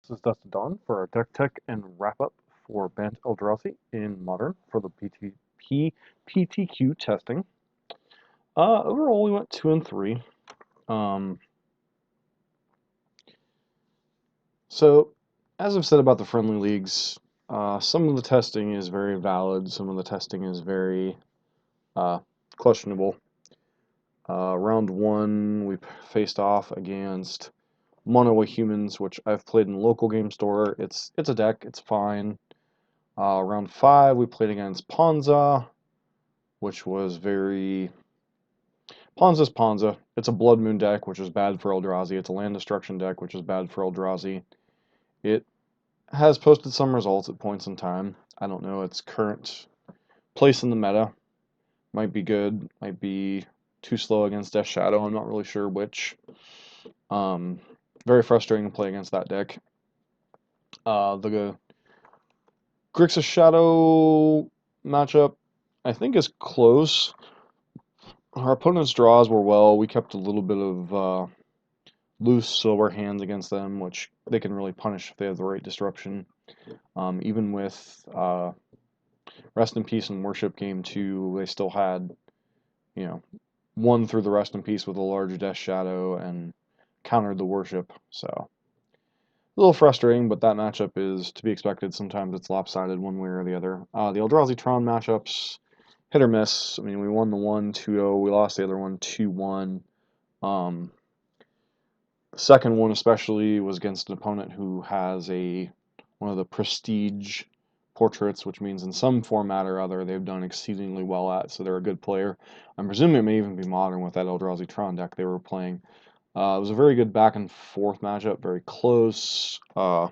This is Dustin Dawn for our Deck Tech and Wrap Up for Bant Eldrazi in Modern for the PTQ testing. Overall, we went 2 and 3. Um, so, as I've said about the friendly leagues, some of the testing is very valid, some of the testing is very questionable. Round 1, we faced off against Mono Humans, which I've played in the local game store. It's a deck, it's fine. Round 5, we played against Ponza, which was very... Ponza's Ponza. It's a Blood Moon deck, which is bad for Eldrazi. It's a land destruction deck, which is bad for Eldrazi. It has posted some results at points in time. I don't know its current place in the meta. Might be good, might be too slow against Death Shadow. I'm not really sure which. Very frustrating to play against that deck. The Grixis Shadow matchup, I think, is close. Our opponent's draws were well. We kept a little bit of loose, slower hands against them, which they can really punish if they have the right disruption. Even with Rest in Peace and Worship Game 2, they still had, won through the Rest in Peace with a large Death Shadow and countered the Worship. So, a little frustrating, but that matchup is to be expected. Sometimes it's lopsided one way or the other. The Eldrazi Tron matchups, hit or miss. I mean, we won the one 2-0, we lost the other one 2-1. The second one especially was against an opponent who has one of the prestige portraits, which means in some format or other they've done exceedingly well at, so they're a good player. I'm presuming it may even be modern with that Eldrazi Tron deck they were playing. It was a very good back and forth matchup, very close. A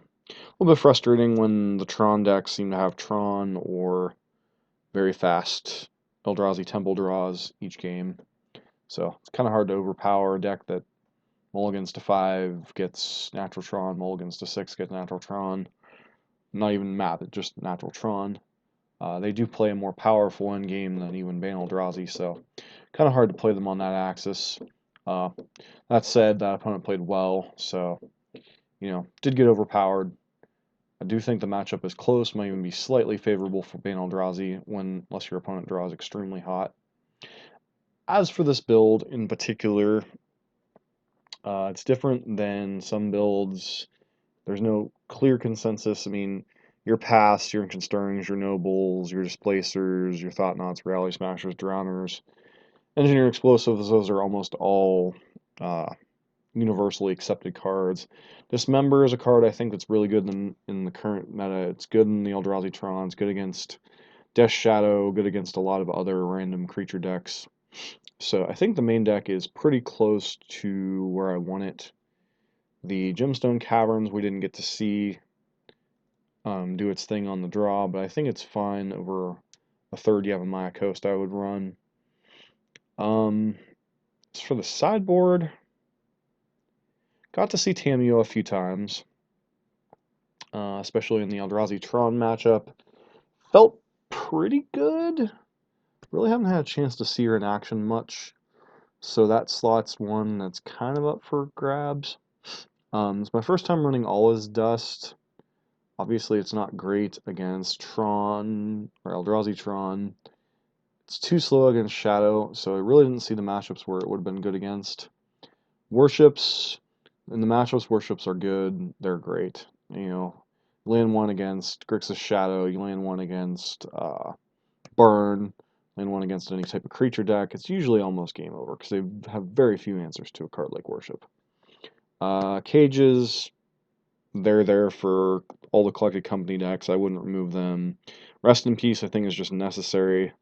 little bit frustrating when the Tron decks seem to have Tron or very fast Eldrazi Temple draws each game. So it's kind of hard to overpower a deck that mulligans to 5 gets natural Tron, mulligans to 6 gets natural Tron. Not even map, it's just natural Tron. They do play a more powerful end game than even Bant Eldrazi, so kind of hard to play them on that axis. That said, that opponent played well, so, did get overpowered. I do think the matchup is close, might even be slightly favorable for Bant Eldrazi unless your opponent draws extremely hot. As for this build in particular, it's different than some builds. There's no clear consensus. I mean, your Paths, your Inconsturings, your Nobles, your Displacers, your Thought-Knots, Reality Smashers, Drowners, Engineer Explosives, those are almost all universally accepted cards. Dismember is a card I think that's really good in the current meta. It's good in the Eldrazi Tron, it's good against Death Shadow, good against a lot of other random creature decks. So I think the main deck is pretty close to where I want it. The Gemstone Caverns we didn't get to see do its thing on the draw, but I think it's fine over a third Yavimaya Coast I would run. As for the sideboard, got to see Tamiyo a few times, especially in the Eldrazi Tron matchup. Felt pretty good. Really haven't had a chance to see her in action much, so that slot's one that's kind of up for grabs. It's my first time running All Is Dust. Obviously, it's not great against Tron or Eldrazi Tron. It's too slow against Shadow, so I really didn't see the matchups where it would have been good against. Worships, in the matchups, Worships are good. They're great. Land one against Grixis Shadow, you land one against Burn, land one against any type of creature deck. It's usually almost game over because they have very few answers to a card like Worship. Cages, they're there for all the collected company decks. I wouldn't remove them. Rest in Peace, I think, is just necessary.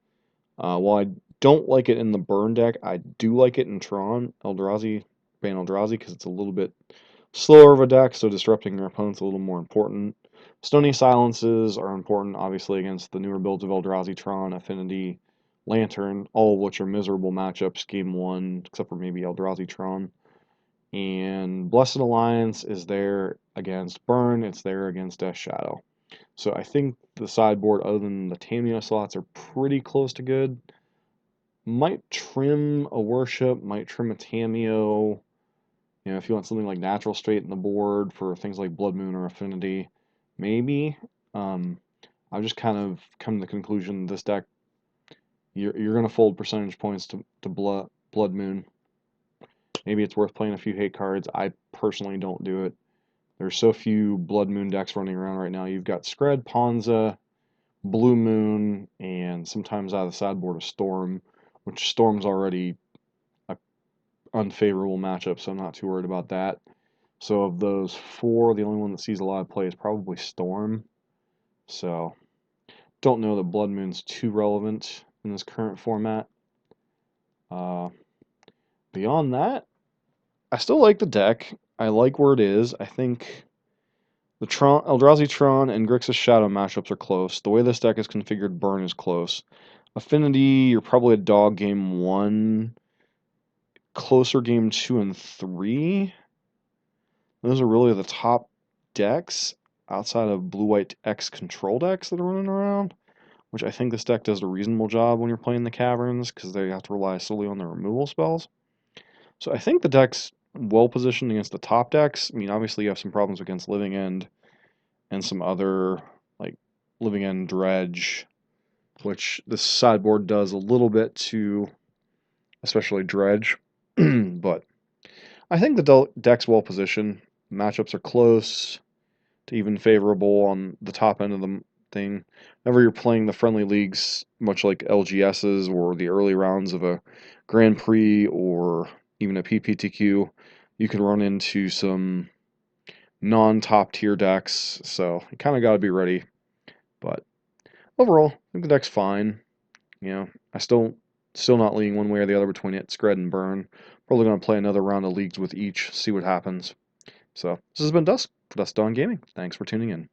While I don't like it in the Burn deck, I do like it in Tron, Eldrazi, Bant Eldrazi, because it's a little bit slower of a deck, so disrupting your opponent's a little more important. Stony Silences are important, obviously, against the newer builds of Eldrazi, Tron, Affinity, Lantern, all of which are miserable matchups game 1, except for maybe Eldrazi Tron. And Blessed Alliance is there against Burn, it's there against Death Shadow. So I think the sideboard, other than the Tamiyo slots, are pretty close to good. Might trim a Worship, might trim a Tamiyo. You know, if you want something like Natural State in the board for things like Blood Moon or Affinity, maybe. I've just kind of come to the conclusion this deck, you're going to fold percentage points to Blood Moon. Maybe it's worth playing a few hate cards. I personally don't do it. There's so few Blood Moon decks running around right now. You've got Skred, Ponza, Blue Moon, and sometimes out of the sideboard a Storm, which Storm's already an unfavorable matchup, so I'm not too worried about that. So of those four, the only one that sees a lot of play is probably Storm. So don't know that Blood Moon's too relevant in this current format. Beyond that, I still like the deck. I like where it is. I think the Eldrazi Tron and Grixis Shadow matchups are close. The way this deck is configured, Burn is close. Affinity, you're probably a dog game 1. Closer game 2 and 3. Those are really the top decks outside of Blue-White X control decks that are running around, which I think this deck does a reasonable job when you're playing the Caverns because they have to rely solely on their removal spells. So I think the deck's well positioned against the top decks. I mean, obviously you have some problems against Living End and some other, like Living End Dredge, which the sideboard does a little bit to, especially Dredge. But I think the deck's well positioned. Matchups are close to even favorable on the top end of the thing. Whenever you're playing the friendly leagues, much like LGSs or the early rounds of a Grand Prix or even a PPTQ, you can run into some non-top tier decks, so you kind of got to be ready. But overall, I think the deck's fine. You know, I still not leaning one way or the other between it, Skred and Burn. Probably going to play another round of leagues with each, see what happens. So this has been Dusk for Dusk Dawn Gaming. Thanks for tuning in.